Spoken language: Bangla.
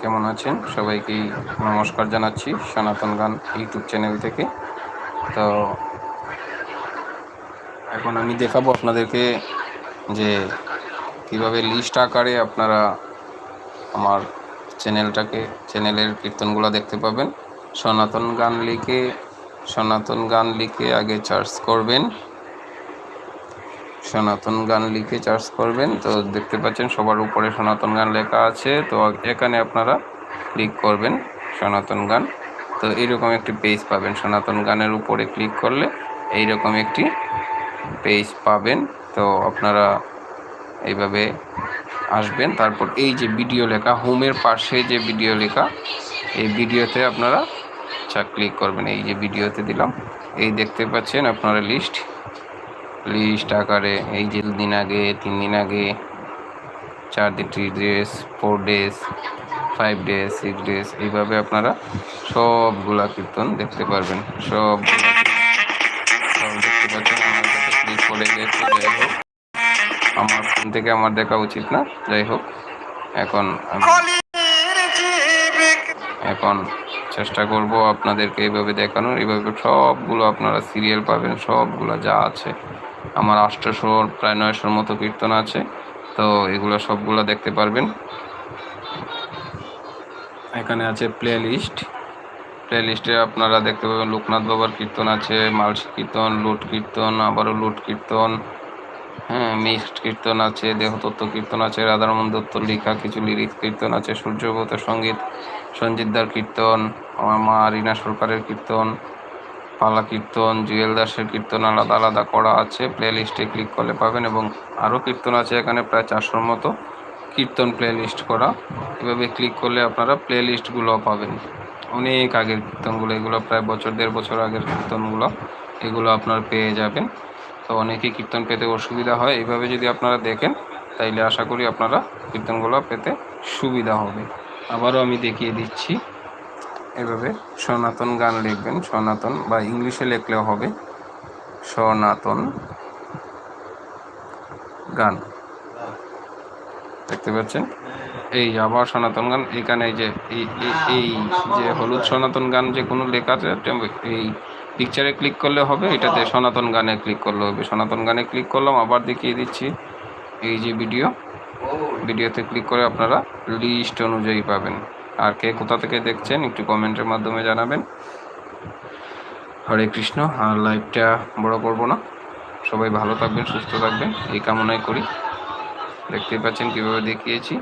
কেমন আছেন? সবাইকেই নমস্কার জানাচ্ছি সনাতন গান ইউটিউব চ্যানেল থেকে। তো এখন আমি দেখাবো আপনাদেরকে যে কিভাবে লিস্ট আকারে আপনারা আমার চ্যানেলের কীর্তনগুলো দেখতে পাবেন। সনাতন গান লিখে আগে সার্চ করবেন। সনাতন গান লিখে সার্চ করবেন, তো দেখতে পাচ্ছেন সবার উপরে সনাতন গান লেখা আছে। তো এখানে আপনারা ক্লিক করবেন সনাতন গান। তো এইরকম একটি পেজ পাবেন। সনাতন গানের উপরে ক্লিক করলে এইরকম একটি পেজ পাবেন। তো আপনারা এইভাবে আসবেন, তারপর এই যে ভিডিও লেখা, হোমের পাশে যে ভিডিও লেখা, এই ভিডিওতে আপনারা ক্লিক করবেন। এই যে ভিডিওতে দিলাম, এই দেখতে পাচ্ছেন আপনারা লিস্ট আকারে এই যে 2 দিন আগে, 3 দিন আগে, 4 দিন, 3 ডেজ, 4 ডেজ, 5 ডেজ, 6 ডেজ, এইভাবে আপনারা সবগুলা কীর্তন দেখতে পারবেন। সব দেখতে পাচ্ছেন। আমার কাছে ক্লিক করে গেছে। যাই হোক, আমার ফোন থেকে আমার দেখা উচিত না। যাই হোক, এখন চেষ্টা করব আপনাদেরকে এইভাবে দেখানোর। এইভাবে সবগুলো আপনারা সিরিয়াল পাবেন। সবগুলো যা আছে, আমার 800 প্রায় 900 মতো কীর্তন আছে। তো এগুলো সবগুলো দেখতে পারবেন। এখানে আছে প্লে লিস্টে আপনারা দেখতে পাবেন লোকনাথ বাবার কীর্তন আছে, মালসী কীর্তন, লুট কীর্তন, আবারও লুট কীর্তন, মিক্সড কীর্তন আছে, দেহতত্ত্ব কীর্তন আছে, রাধারমণ দত্ত লেখা কিছু লিরিক্স কীর্তন আছে, সূর্যব্রত সঙ্গীত, সঞ্জিতদার কীর্তন, আমার মা রীনা সরকারের কীর্তন, পালা কীর্তন, জুয়েল দাসের কীর্তন আলাদা আলাদা করা আছে। প্লে লিস্টে ক্লিক করলে পাবেন, এবং আরও কীর্তন আছে এখানে প্রায় 400 মতো কীর্তন প্লে লিস্ট করা। এভাবে ক্লিক করলে আপনারা প্লে লিস্টগুলো পাবেন। অনেক আগের কীর্তনগুলো, এগুলো প্রায় 1.5 বছর আগের কীর্তনগুলো, এগুলো আপনারা পেয়ে যাবেন। তো অনেকেই কীর্তন পেতে অসুবিধা হয়। এইভাবে যদি আপনারা দেখেন, তাইলে আশা করি আপনারা কীর্তনগুলো পেতে সুবিধা হবে। আবারও আমি দেখিয়ে দিচ্ছি। এভাবে সনাতন গান লিখবেন, সনাতন, বা ইংলিশে লিখলেও হবে সনাতন গান। দেখতে পাচ্ছেন এই আবার সনাতন গান। এখানে যে এই যে হলুদ সনাতন গান যে কোনো লেখা আছে, এই পিকচারে ক্লিক করলে হবে, এটাতে সনাতন গানে ক্লিক করলে হবে। সনাতন গানে ক্লিক করলাম, আবার দেখিয়ে দিচ্ছি। এই যে ভিডিওতে ক্লিক করে আপনারা লিস্ট অনুযায়ী পাবেন। আর কে কোথা থেকে দেখছেন একটু কমেন্টের মাধ্যমে জানাবেন। হরে কৃষ্ণ। আর লাইভটা বড় করব না, সবাই ভালো থাকবেন, সুস্থ থাকবেন, এই কামনাই করি। দেখতেই পাচ্ছেন কীভাবে দেখিয়েছি।